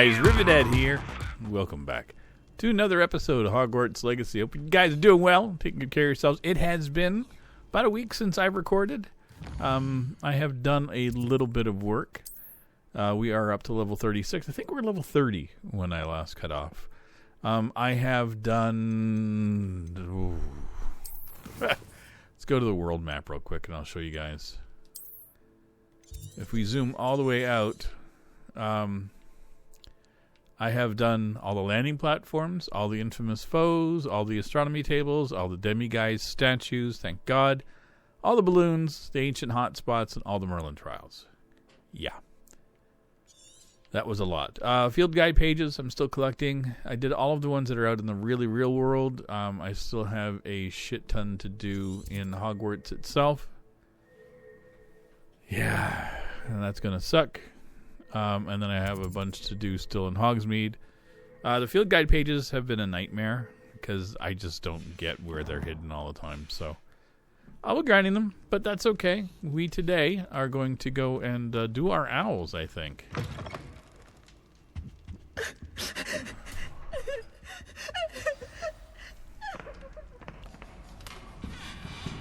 guys, Rivethead here. Welcome back to another episode of Hogwarts Legacy. Hope you guys are doing well, taking good care of yourselves. It has been about a week since I've recorded. I have done a little bit of work. We are up to level 36. I think we're level 30 when I last cut off. I have done... Let's go to the world map real quick and I'll show you guys. If we zoom all the way out... I have done all the landing platforms, all the infamous foes, all the astronomy tables, all the demiguise statues, thank God, all the balloons, the ancient hotspots, and all the Merlin trials. Yeah. That was a lot. Field guide pages, I'm still collecting. I did all of the ones that are out in the really real world. I still have a shit ton to do in Hogwarts itself. Yeah, and that's going to suck. And then I have a bunch to do still in Hogsmeade. The field guide pages have been a nightmare because I just don't get where they're hidden all the time. So I'll be grinding them, but that's okay. We today are going to go and do our owls, I think.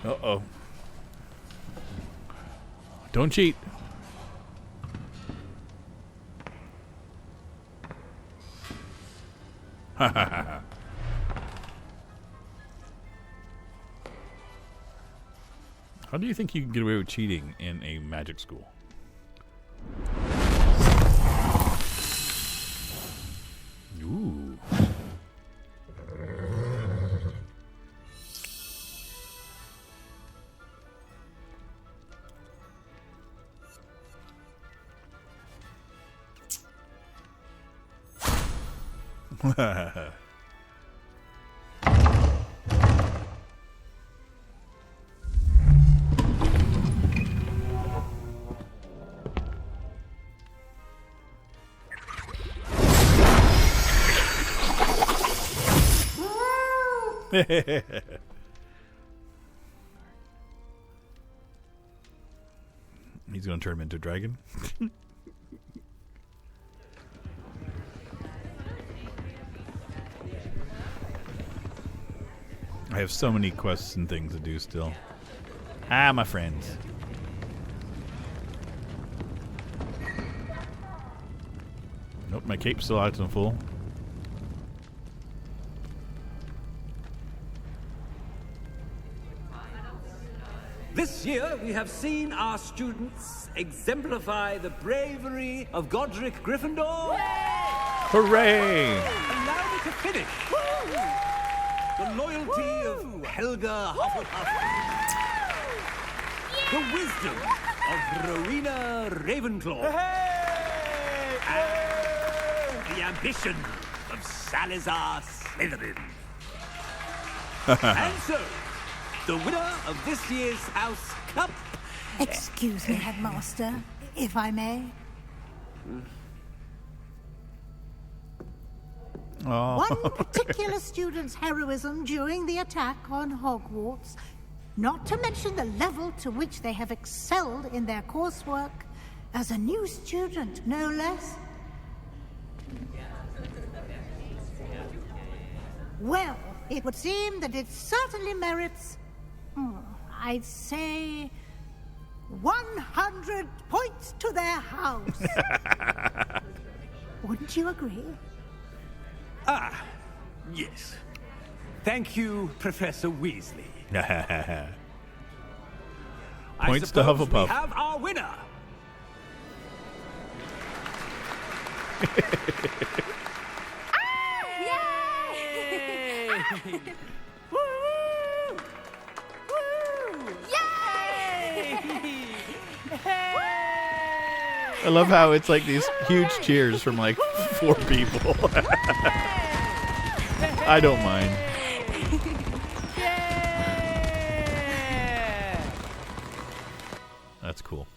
Uh-oh. Don't cheat. How do you think you can get away with cheating in a magic school? Ooh. He's going to turn him into a dragon. I have so many quests and things to do still. Ah, my friends. Nope, my cape's still out and full. This year, we have seen our students exemplify the bravery of Godric Gryffindor. Hooray! Allow me to finish. The loyalty of Helga Hufflepuff. The wisdom of Rowena Ravenclaw. And the ambition of Salazar Slytherin. And so, the winner of this year's House Cup... Excuse me, Headmaster, if I may. Oh, One particular student's heroism during the attack on Hogwarts, not to mention the level to which they have excelled in their coursework, as a new student, no less. Well, it would seem that it certainly merits... I'd say 100 points to their house. Wouldn't you agree? Ah, yes. Thank you, Professor Weasley. Points to Hufflepuff. We have our winner. Yay! I love how it's like these huge cheers from like 4 people. I don't mind. That's cool.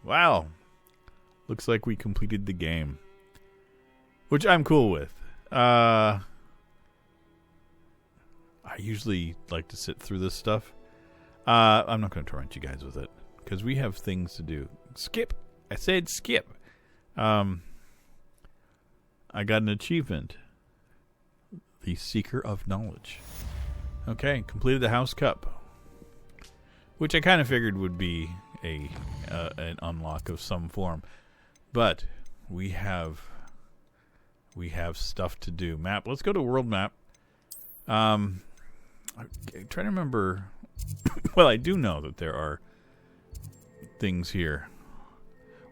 Wow. Looks like we completed the game. Which I'm cool with. I usually like to sit through this stuff. I'm not going to torrent you guys with it. because we have things to do. Skip. I said skip. I got an achievement. The Seeker of Knowledge. Okay, completed the House Cup, which I kind of figured would be an unlock of some form, but we have stuff to do. Map. Let's go to world map. I'm trying to remember. Well, I do know that there are things here.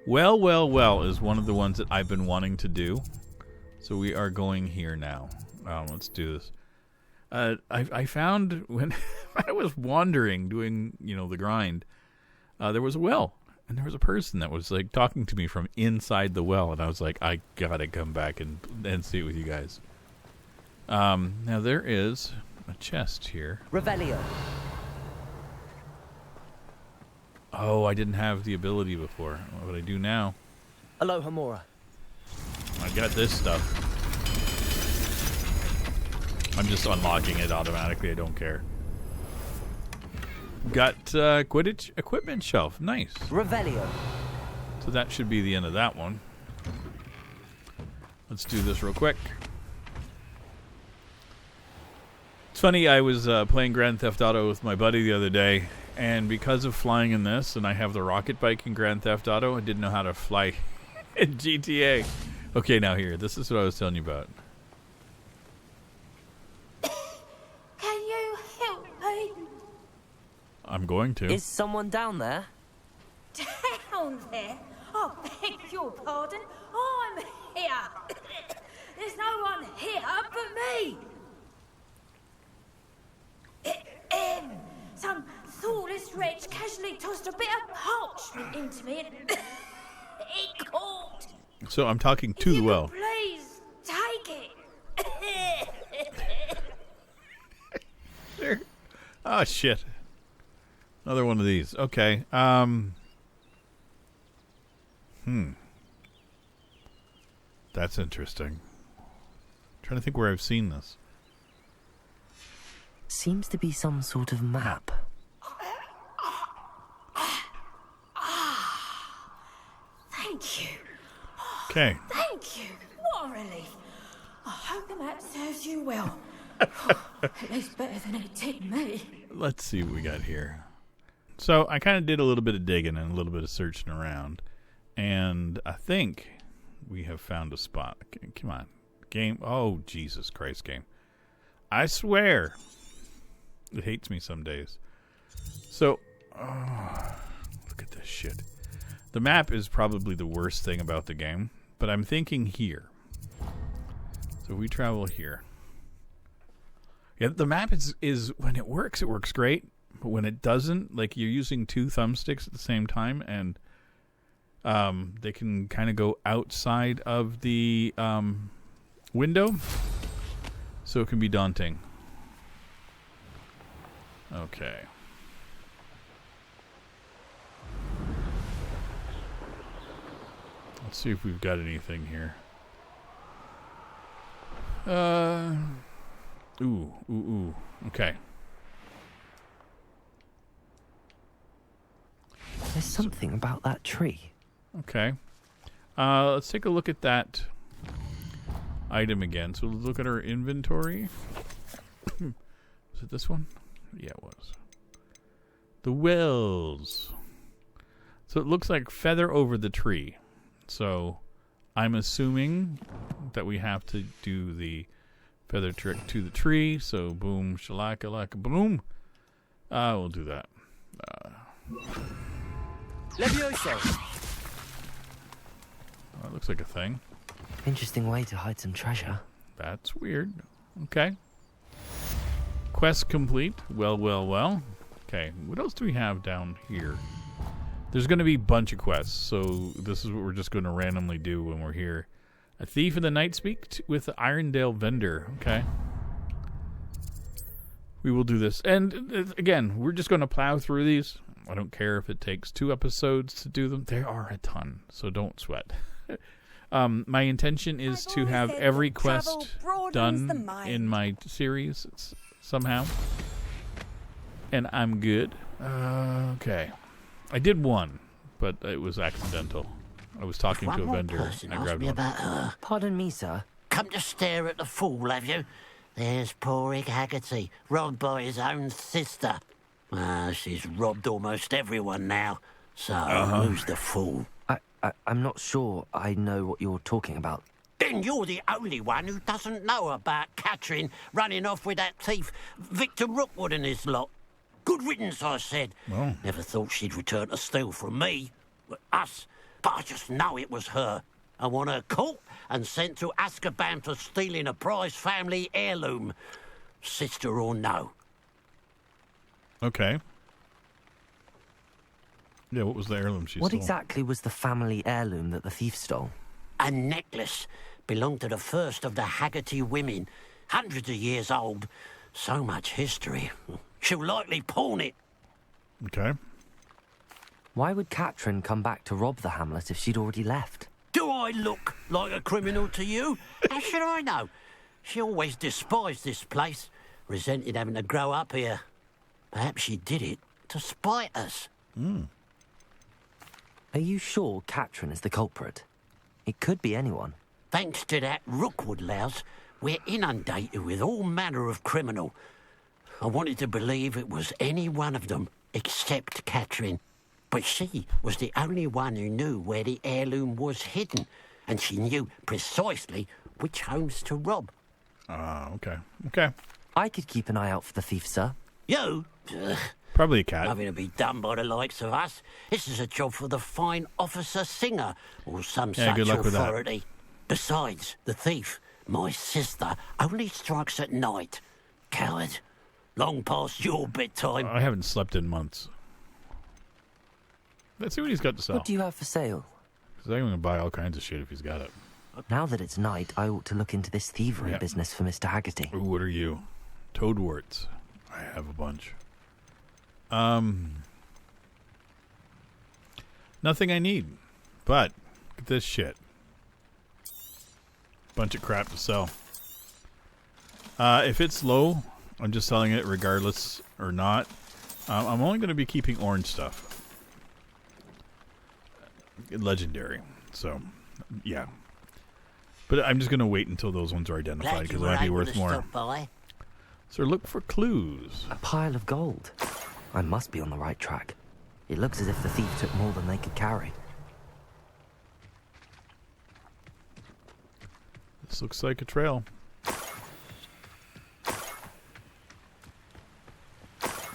Well is one of the ones that I've been wanting to do, so we are going here now. Let's do this. I found when I was wandering, doing the grind, there was a well, and there was a person that was like talking to me from inside the well, and I was like, I gotta come back and see it with you guys. Now there is a chest here. Revelio. Oh, I didn't have the ability before. What I do now? Aloha Mora. I got this stuff. I'm just unlocking it automatically. I don't care. Got Quidditch equipment shelf. Nice. Revelio. So that should be the end of that one. Let's do this real quick. It's funny, I was playing Grand Theft Auto with my buddy the other day, and because of flying in this, and I have the rocket bike in Grand Theft Auto, I didn't know how to fly in GTA. Okay, now here. This is what I was telling you about. Can you help me? I'm going to. Is someone down there? Down there? Oh, beg your pardon. I'm here. There's no one here but me. Some thoughtless wretch casually tossed a bit of parchment into me and it caught. So I'm talking to the well. Please take it. There. Oh shit. Another one of these. Okay. That's interesting. I'm trying to think where I've seen this. Seems to be some sort of map. Thank you. Okay. Thank you. What a relief. I hope the map serves you well. At least better than it did me. Let's see what we got here. So I kind of did a little bit of digging and a little bit of searching around, and I think we have found a spot. Okay, come on. Game. Oh, Jesus Christ, game. I swear. It hates me some days. So, look at this shit. The map is probably the worst thing about the game, but I'm thinking here. So we travel here. Yeah, the map is when it works great, but when it doesn't, like you're using two thumbsticks at the same time, and they can kind of go outside of the window, so it can be daunting. Okay. Let's see if we've got anything here. Ooh. Okay. There's something about that tree. Okay. Let's take a look at that item again. So let's look at our inventory. Was it this one? Yeah, it was. The wells. So it looks like feather over the tree. So I'm assuming that we have to do the feather trick to the tree. So boom, shalaka laka boom. We'll do that. Levioso. That looks like a thing. Interesting way to hide some treasure. That's weird. Okay. Quest complete. Well. Okay, what else do we have down here? There's going to be a bunch of quests, so this is what we're just going to randomly do when we're here. A Thief of the Night Speak with the Irondale Vendor. Okay. We will do this. And again, we're just going to plow through these. I don't care if it takes 2 episodes to do them. There are a ton, so don't sweat. My intention is to have every quest done in my series somehow. And I'm good. Okay. I did one, but it was accidental. I was talking to a vendor. And I grabbed one. About her. Pardon me, sir. Come to stare at the fool, have you? There's poor Ig Haggerty, robbed by his own sister. She's robbed almost everyone now. So, who's the fool? I'm not sure I know what you're talking about. Then you're the only one who doesn't know about Catherine running off with that thief, Victor Rookwood and his lot. Good riddance, I said. Well. Never thought she'd return to steal from me, us, but I just know it was her. I want her caught and sent to Azkaban for stealing a prize family heirloom, sister or no. Okay. Yeah, what was the heirloom she What stole? exactly was the family heirloom that the thief stole? A necklace belonged to the first of the Haggerty women, hundreds of years old. So much history. She'll likely pawn it. Okay. Why would Catherine come back to rob the hamlet if she'd already left? Do I look like a criminal to you? How should I know? She always despised this place, resented having to grow up here. Perhaps she did it to spite us. Are you sure Catherine is the culprit? It could be anyone. Thanks to that Rookwood louse, we're inundated with all manner of criminal. I wanted to believe it was any one of them, except Catherine. But she was the only one who knew where the heirloom was hidden, and she knew precisely which homes to rob. Okay. Okay. I could keep an eye out for the thief, sir. You? Probably a cat. Nothing to be done by the likes of us. This is a job for the fine officer singer, or some Yeah, such good luck with that. authority. Besides, the thief, my sister, only strikes at night. Coward. Long past your bedtime. I haven't slept in months. Let's see what he's got to sell. What do you have for sale? Because I'm going to buy all kinds of shit if he's got it. Now that it's night, I ought to look into this thievery Yeah. business for Mr. Haggerty. Ooh, what are you? Toadworts. I have a bunch. Nothing I need. But, look at this shit. Bunch of crap to sell. If it's low, I'm just selling it regardless or not. I'm only going to be keeping orange stuff. Legendary. So, yeah. But I'm just going to wait until those ones are identified Glad because you they were might be able worth to more. stop by. So look for clues. A pile of gold. I must be on the right track. It looks as if the thief took more than they could carry. This looks like a trail.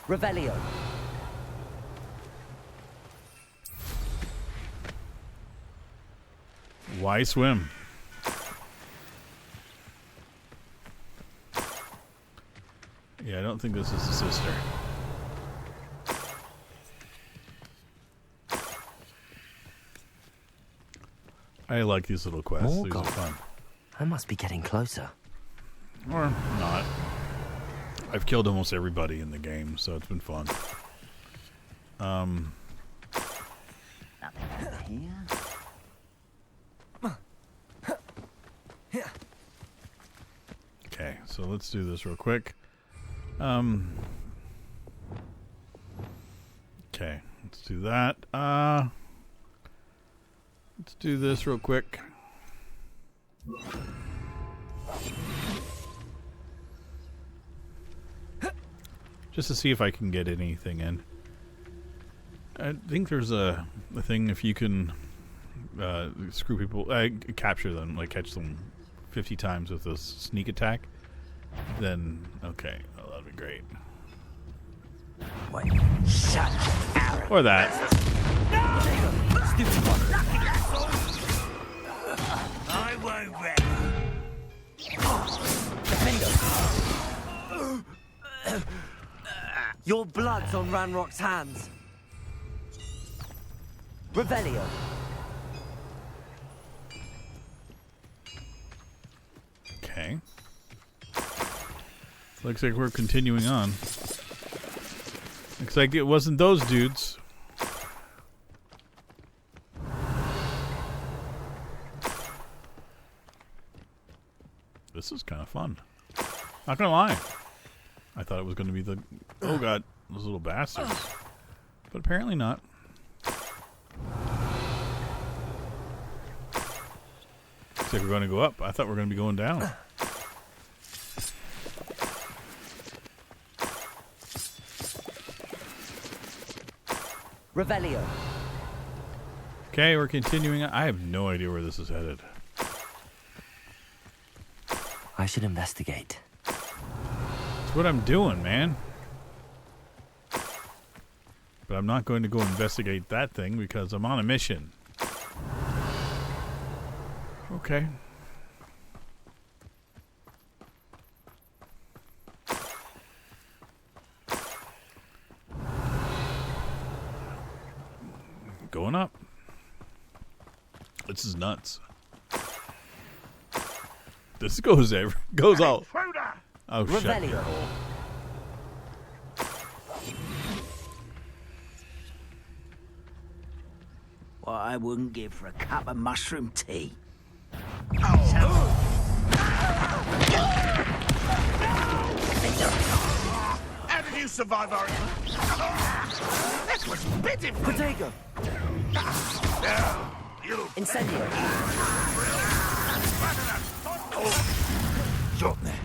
Revelio. Why swim? Yeah, I don't think this is the sister. I like these little quests. More These gold. are fun. I must be getting closer. Or not. I've killed almost everybody in the game, so it's been fun. Okay, so let's do this real quick. Okay, let's do that. Let's do this real quick. Just to see if I can get anything in. I think there's a thing if you can screw people, capture them, like catch them 50 times with a sneak attack, then okay, oh, that'd be great. Wait, shut up. Or that. I won't wreck. Your blood's on Ranrock's hands. Revelio. Okay. Looks like we're continuing on. Looks like it wasn't those dudes. This is kind of fun. Not gonna lie. I thought it was gonna be the... Oh god, those little bastards. But apparently not. Looks like we're going to go up. I thought we were going to be going down. Revelio. Okay, we're continuing. I have no idea where this is headed. I should investigate. That's what I'm doing, man. But I'm not going to go investigate that thing because I'm on a mission. Okay. Going up. This is nuts. This goes all. Oh, shut Revelio. your hole. What I wouldn't give for a cup of mushroom tea. How did you survive our... That was pitiful. Protego. You... Incendio. Stop there.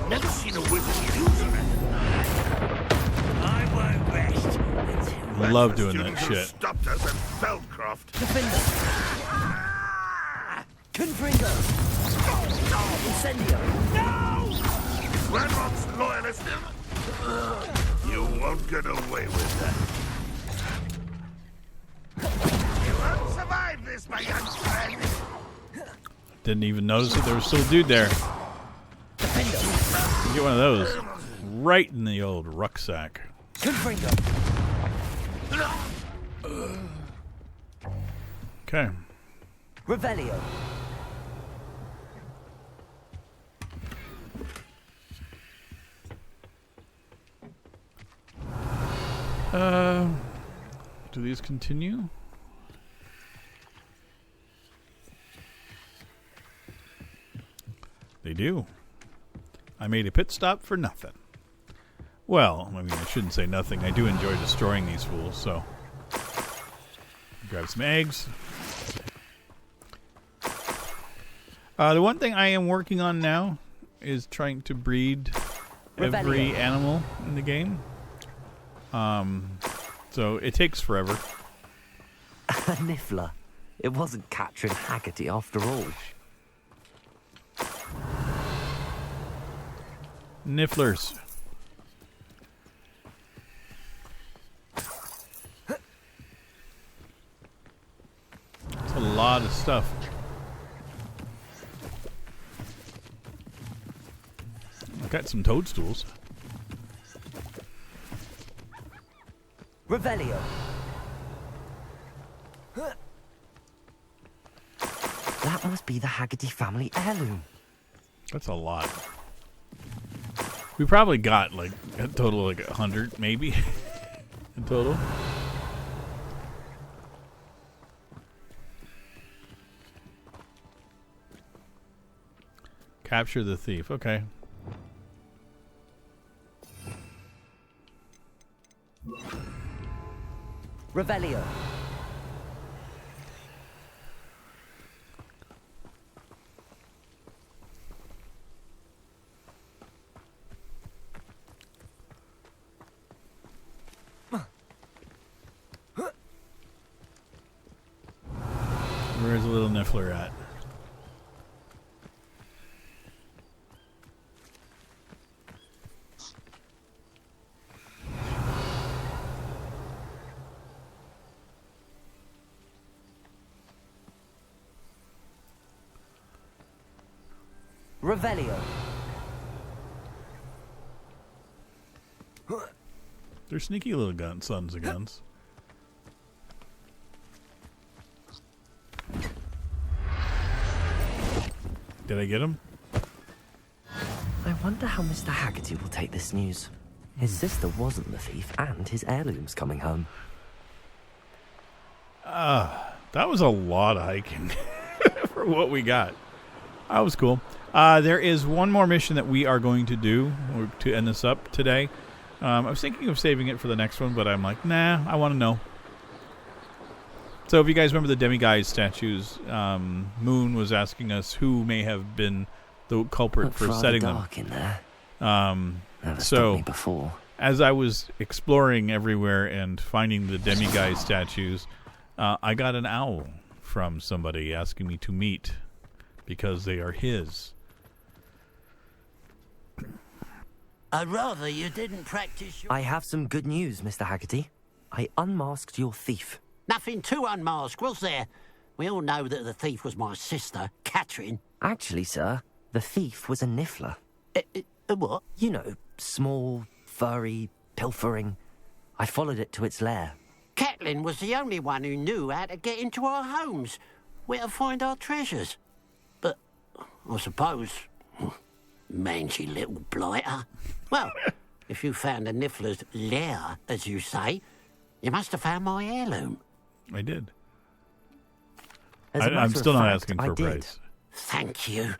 Never seen a wizard use it. I won't rest until I love doing that Student who shit. stopped us at Feldcroft. Defender. Confringo. Incendio. Ranrock's loyalist. You won't get away with that. You won't survive this, my young friend. Didn't even notice that there was still a dude there. You get one of those right in the old rucksack. Confringo. Okay. Revelio. Do these continue? They do. I made a pit stop for nothing. Well, I mean, I shouldn't say nothing. I do enjoy destroying these fools, so. Grab some eggs. The one thing I am working on now is trying to breed every animal in the game. So it takes forever. A Niffler. It wasn't Catherine Haggerty after all. Nifflers. That's a lot of stuff. I've got some toadstools. Revelio. That must be the Haggerty family heirloom. That's a lot. We probably got like a total of like 100, maybe, in total. Capture the thief. Okay. Revelio. Where's the little Niffler at? Revelio. They're sneaky little sons of guns. Did I get him? I wonder how Mr. Haggerty will take this news. His sister wasn't the thief, and his heirloom's coming home. That was a lot of hiking for what we got. That was cool. There is one more mission that we are going to do to end this up today. I was thinking of saving it for the next one, but I'm like, nah, I want to know. So if you guys remember the demiguise statues, Moon was asking us who may have been the culprit for setting them. Dark in there. Never So stopped me before. as I was exploring everywhere and finding the demiguise statues, I got an owl from somebody asking me to meet because they are his. I'd rather you didn't practice your... I have some good news, Mr. Haggerty. I unmasked your thief. Nothing to unmask, was there? We all know that the thief was my sister, Catherine. Actually, sir, the thief was a niffler. What? You know, small, furry, pilfering. I followed it to its lair. Catelyn was the only one who knew how to get into our homes, where to find our treasures. But I suppose, mangy little blighter. Well, if you found the niffler's lair, as you say, you must have found my heirloom. I did. I'm still not asking for a price. Thank you.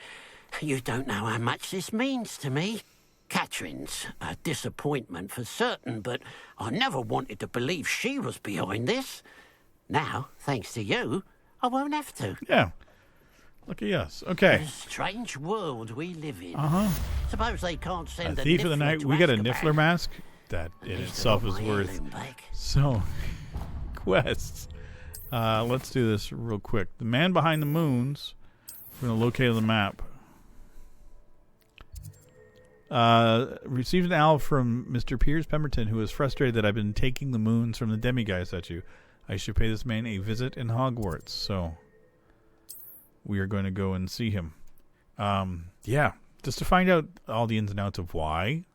You don't know how much this means to me. Catherine's a disappointment for certain, but I never wanted to believe she was behind this. Now, thanks to you, I won't have to. Yeah. Lucky us. Okay. A strange world we live in. Uh-huh. Suppose they can't send A thief of the night. to We got a Azkaban. niffler mask. That in itself is worth so quests. Let's do this real quick. The man behind the moons. We're going to locate on the map. Received an owl from Mr. Piers Pemberton, who is frustrated that I've been taking the moons from the demiguise statue. I should pay this man a visit in Hogwarts. So we are going to go and see him. Yeah, just to find out all the ins and outs of why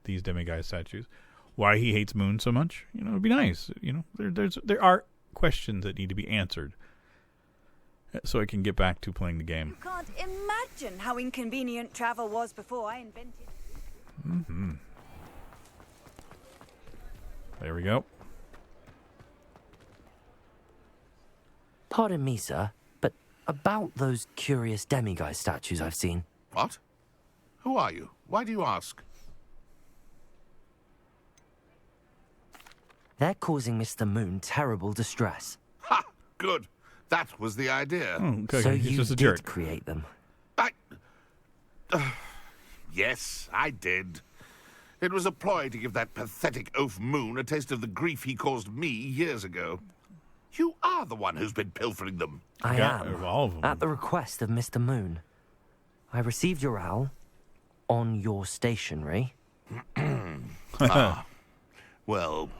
these demiguise statues, why he hates Moon so much. You know, it'd be nice. You know, there are questions that need to be answered, so I can get back to playing the game. You can't imagine how inconvenient travel was before I invented it. Mm-hmm. There we go. Pardon me, sir, but about those curious demiguise statues I've seen. What? Who are you? Why do you ask? They're causing Mr. Moon terrible distress. Ha! Good. That was the idea. Okay. So He's you just a did jerk. create them? Yes, I did. It was a ploy to give that pathetic oaf Moon a taste of the grief he caused me years ago. You are the one who's been pilfering them. I got am, all of them. at the request of Mr. Moon. I received your owl on your stationery. Well,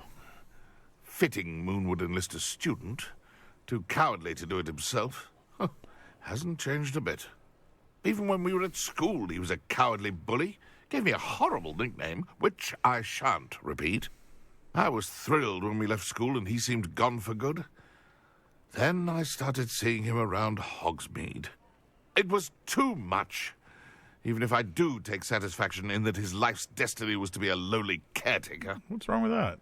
fitting Moon would enlist a student. Too cowardly to do it himself. Hasn't changed a bit. Even when we were at school, he was a cowardly bully. Gave me a horrible nickname, which I shan't repeat. I was thrilled when we left school and he seemed gone for good. Then I started seeing him around Hogsmeade. It was too much. Even if I do take satisfaction in that his life's destiny was to be a lowly caretaker. What's wrong with that?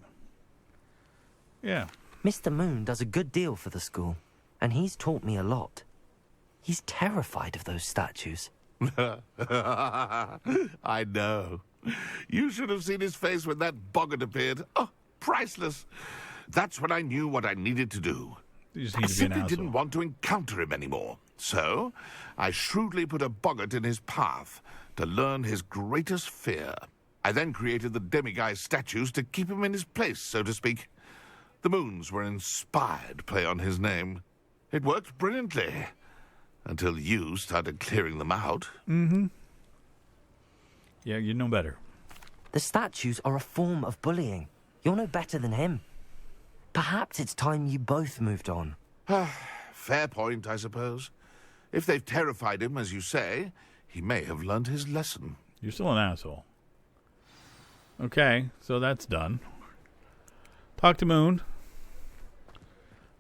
Yeah. Mr. Moon does a good deal for the school, and he's taught me a lot. He's terrified of those statues. I know. You should have seen his face when that boggart appeared. Oh, priceless. That's when I knew what I needed to do. You just I need to be an simply asshole. didn't want to encounter him anymore. So, I shrewdly put a boggart in his path to learn his greatest fear. I then created the demiguise statues to keep him in his place, so to speak. The moons were inspired play on his name. It worked brilliantly. Until you started clearing them out. Mm-hmm. Yeah, you know better. The statues are a form of bullying. You're no better than him. Perhaps it's time you both moved on. Fair point, I suppose. If they've terrified him, as you say, he may have learned his lesson. You're still an asshole. Okay, so that's done. Talk to Moon.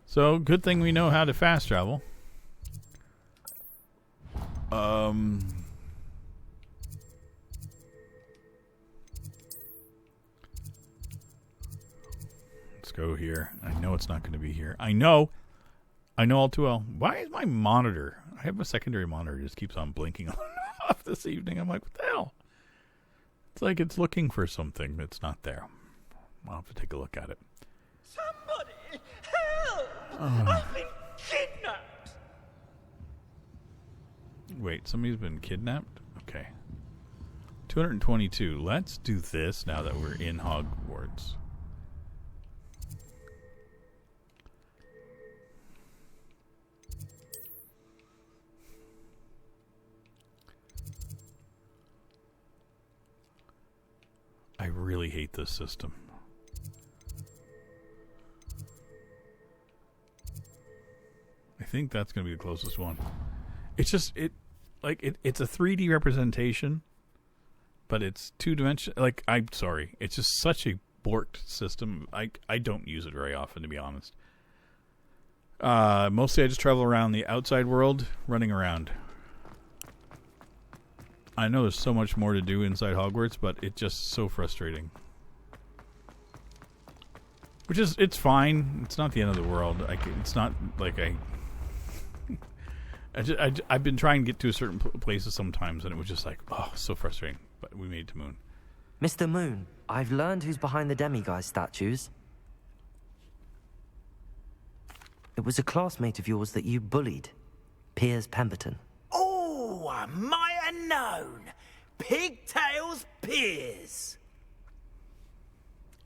So, good thing we know how to fast travel. Let's go here. I know it's not going to be here. I know all too well. Why is my monitor? I have a secondary monitor. It just keeps on blinking on and off this evening. I'm like, what the hell? It's like it's looking for something that's not there. I'll have to take a look at it. Somebody help! I've been kidnapped. Wait, somebody's been kidnapped? Okay. 222. Let's do this now that we're in Hogwarts. I really hate this system. I think that's going to be the closest one. It's just it's a 3D representation, but it's two-dimensional. Like, I'm sorry, it's just such a borked system. I don't use it very often, to be honest. Mostly I just travel around the outside world, running around. I know there's so much more to do inside Hogwarts, but it's just so frustrating. Which is, it's fine. It's not the end of the world. It's not like I've been trying to get to a certain places sometimes, and it was just like, oh, so frustrating. But we made it to Moon. Mr. Moon, I've learned who's behind the demiguise statues. It was a classmate of yours that you bullied, Piers Pemberton. Oh, I might have known. Pigtails Piers.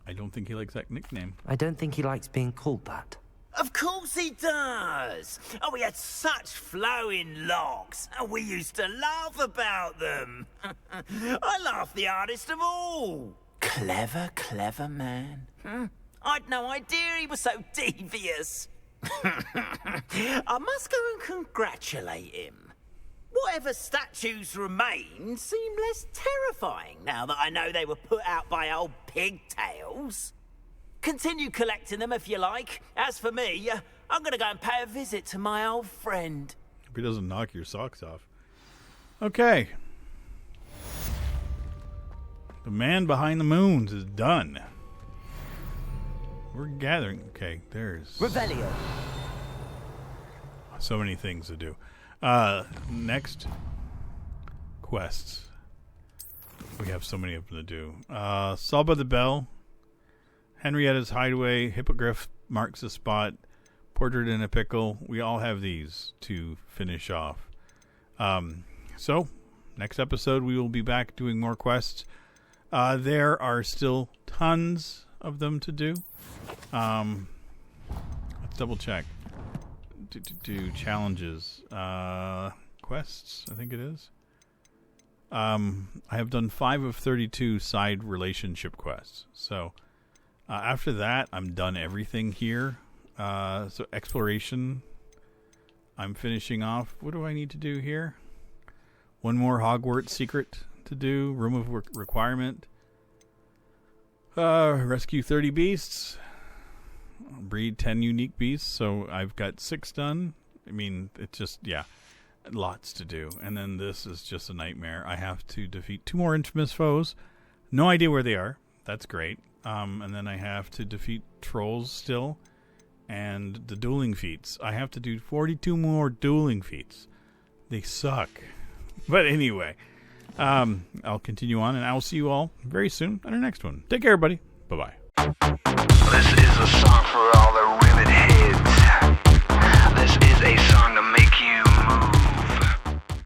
I don't think he likes that nickname. I don't think he likes being called that. Of course he does. Oh, he had such flowing locks, and we used to laugh about them. I laughed the hardest of all. Clever, clever man. I'd no idea he was so devious. I must go and congratulate him. Whatever statues remain seem less terrifying now that I know they were put out by old pigtails. Continue collecting them if you like. As for me, I'm going to go and pay a visit to my old friend. Hope he doesn't knock your socks off. Okay. The man behind the moons is done. We're gathering. Okay, there's Revelio. so many things to do. Next quests. We have so many of them to do. Saul by the Bell, Henrietta's Hideaway, Hippogriff marks the spot, Portrait in a Pickle. We all have these to finish off. So, next episode we will be back doing more quests. There are still tons of them to do. Let's double check. Do challenges. Quests, I think it is. I have done 5 of 32 side relationship quests. So, after that, I'm done everything here. So, exploration, I'm finishing off. What do I need to do here? One more Hogwarts secret to do. Room of requirement. Rescue 30 beasts. Breed 10 unique beasts. So, I've got 6 done. I mean, it's just, yeah, lots to do. And then this is just a nightmare. I have to defeat 2 more infamous foes. No idea where they are. That's great. And then I have to defeat trolls still. And the dueling feats. I have to do 42 more dueling feats. They suck. But anyway, I'll continue on, and I will see you all very soon on our next one. Take care, everybody. Bye-bye. This is a song for all the rivet heads. This is a song to